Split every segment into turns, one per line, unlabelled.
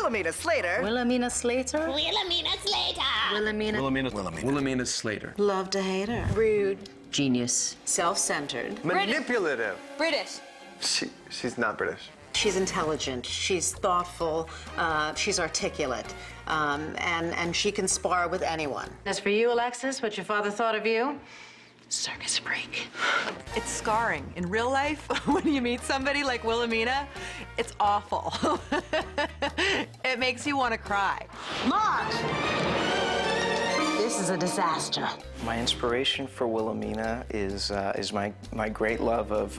Wilhelmina Slater.
Wilhelmina Slater?
Wilhelmina Slater.
Wilhelmina Slater.
Love to hate her.
Rude. Genius.
Self-centered.
Manipulative.
British.
She's not British.
She's intelligent, she's thoughtful, she's articulate, and she can spar with anyone.
As for you, Alexis, what your father thought of you? Circus freak.
It's scarring. In real life, when you meet somebody like Wilhelmina, it's awful. It makes you want to cry.
Mark! This is a disaster.
My inspiration for Wilhelmina is my great love of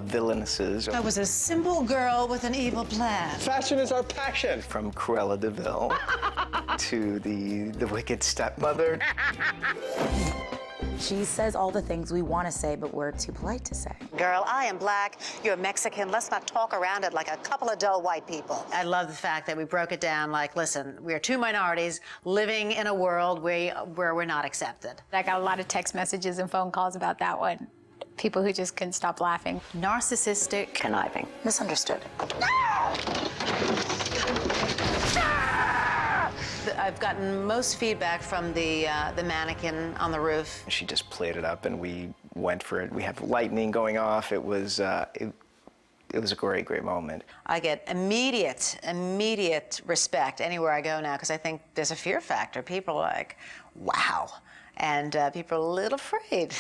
villainesses.
I was a simple girl with an evil plan.
Fashion is our passion.
From Cruella de Vil to the wicked stepmother.
She says all the things we want to say, but we're too polite to say.
Girl, I am black, you're Mexican, let's not talk around it like a couple of dull white people. I love the fact that we broke it down like, listen, we are two minorities living in a world where we're not accepted.
I got a lot of text messages and phone calls about that one. People who just couldn't stop laughing.
Narcissistic.
Conniving. Misunderstood.
I've gotten most feedback from the mannequin on the roof.
She just played it up, and we went for it. We have lightning going off. It was it was a great moment.
I get immediate respect anywhere I go now because I think there's a fear factor. People are like, wow, and people are a little afraid.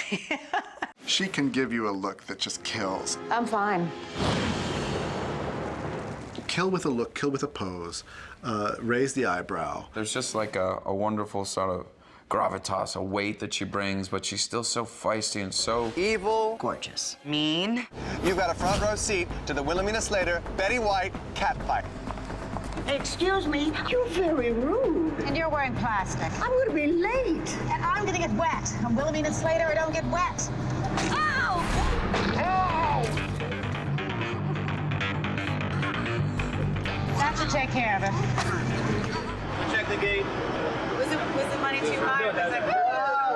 She can give you a look that just kills.
I'm fine.
Kill with a look, kill with a pose, raise the eyebrow.
There's just like a wonderful sort of gravitas, a weight that she brings, but she's still so feisty and so
Evil.
Gorgeous.
Mean. You've got a front row seat to the Wilhelmina Slater, Betty White cat fight.
Excuse me, you're very rude.
And you're wearing plastic.
I'm gonna be late.
And I'm gonna get wet. I'm Wilhelmina Slater, I don't get wet. Ow!
Oh!
That should take care of it.
Check the gate.
Was the money too high?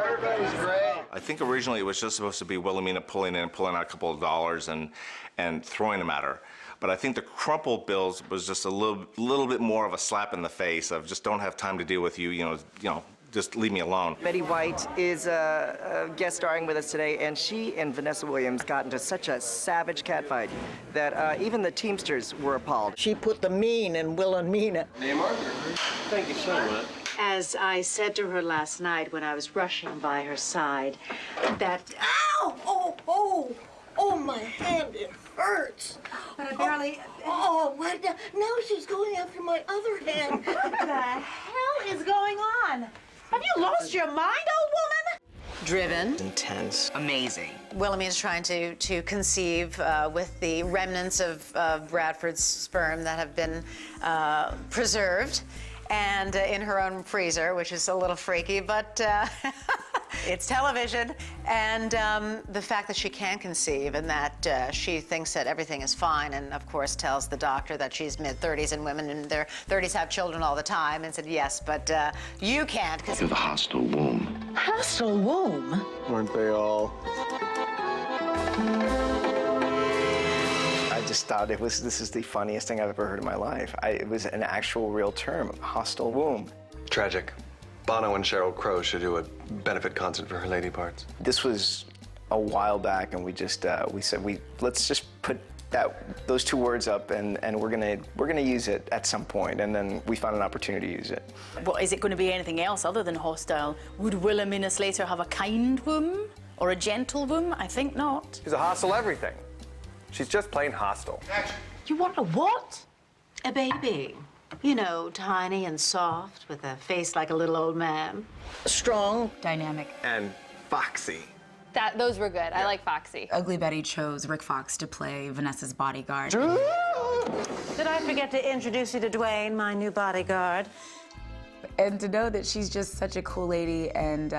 Everybody's great.
I think originally it was just supposed to be Wilhelmina pulling out a couple of dollars and throwing them at her. But I think the crumpled bills was just a little bit more of a slap in the face of just don't have time to deal with you, you know, just leave me alone.
Betty White is guest starring with us today, and she and Vanessa Williams got into such a savage catfight that even the Teamsters were appalled.
She put the mean in Wilhelmina.
Name Arthur. Thank you so much.
As I said to her last night when I was rushing by her side, that...
Ow! Oh, my hand, it hurts.
But I barely...
Oh, what? Now she's going after my other hand.
What the hell is going on? Have you lost your mind, old woman? Driven.
Intense.
Amazing.
Wilhelmina's trying to conceive with the remnants of Bradford's sperm that have been preserved and in her own freezer, which is a little freaky, but it's television. And the fact that she can conceive and that she thinks that everything is fine and, of course, tells the doctor that she's mid-30s and women in their 30s have children all the time and said, yes, but you can't because...
You have a hostile womb.
Hostile womb?
Weren't they all?
I just thought this is the funniest thing I've ever heard in my life. It was an actual real term, hostile womb.
Tragic. Bono and Sheryl Crow should do a benefit concert for her lady parts.
This was a while back, and we said let's just put those two words up, and we're gonna use it at some point, and then we found an opportunity to use it.
Well, is it going to be anything else other than hostile? Would Wilhelmina Slater have a kind womb or a gentle womb? I think not.
She's a hostile everything. She's just plain hostile.
You want a what?
A baby. You know, tiny and soft with a face like a little old man.
Strong.
Dynamic.
And foxy.
Those were good. I like Foxy.
Ugly Betty chose Rick Fox to play Vanessa's bodyguard.
Did I forget to introduce you to Dwayne, my new bodyguard?
And to know that she's just such a cool lady and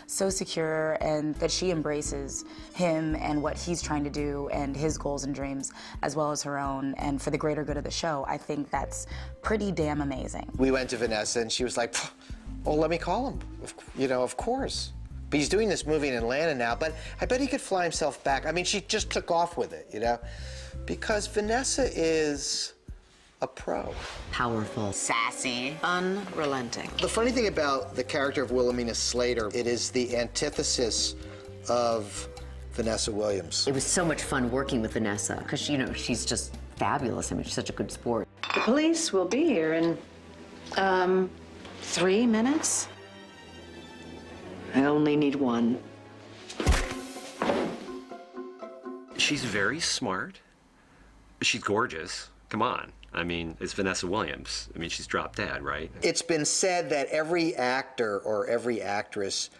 so secure, and that she embraces him and what he's trying to do and his goals and dreams, as well as her own, and for the greater good of the show, I think that's pretty damn amazing.
We went to Vanessa, and she was like, "Oh, let me call him. You know, of course." But he's doing this movie in Atlanta now, but I bet he could fly himself back. I mean, she just took off with it, you know? Because Vanessa is a pro.
Powerful.
Sassy.
Unrelenting.
The funny thing about the character of Wilhelmina Slater, it is the antithesis of Vanessa Williams.
It was so much fun working with Vanessa because, you know, she's just fabulous. I mean, she's such a good sport.
The police will be here in, 3 minutes. I only need 1.
She's very smart. She's gorgeous. Come on. I mean, it's Vanessa Williams. I mean, she's drop dead, right?
It's been said that every actor or every actress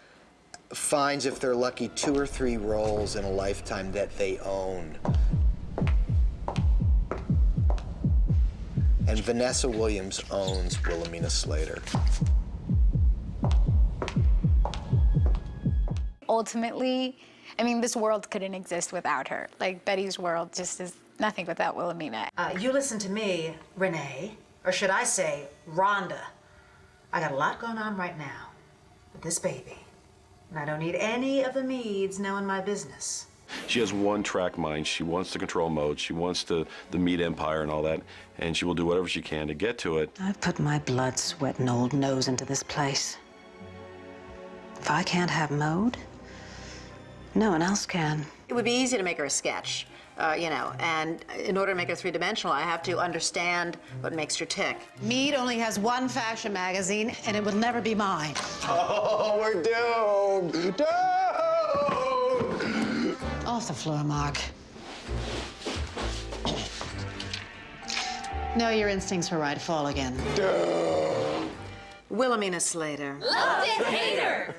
finds, if they're lucky, 2 or 3 roles in a lifetime that they own. And Vanessa Williams owns Wilhelmina Slater.
Ultimately, I mean, this world couldn't exist without her. Like, Betty's world just is nothing without Wilhelmina.
You listen to me, Renee, or should I say, Rhonda. I got a lot going on right now with this baby, and I don't need any of the Meads knowing my business.
She has one-track mind. She wants to control mode. She wants the meat empire and all that, and she will do whatever she can to get to it.
I've put my blood, sweat, and old nose into this place. If I can't have mode, no one else can.
It would be easy to make her a sketch, you know, and in order to make her three-dimensional, I have to understand what makes her tick.
Mead only has one fashion magazine, and it will never be mine.
Oh, we're doomed! Doomed!
Off the floor, Mark. No, your instincts were right. Fall again.
Wilhelmina Slater.
Loved it, hate her.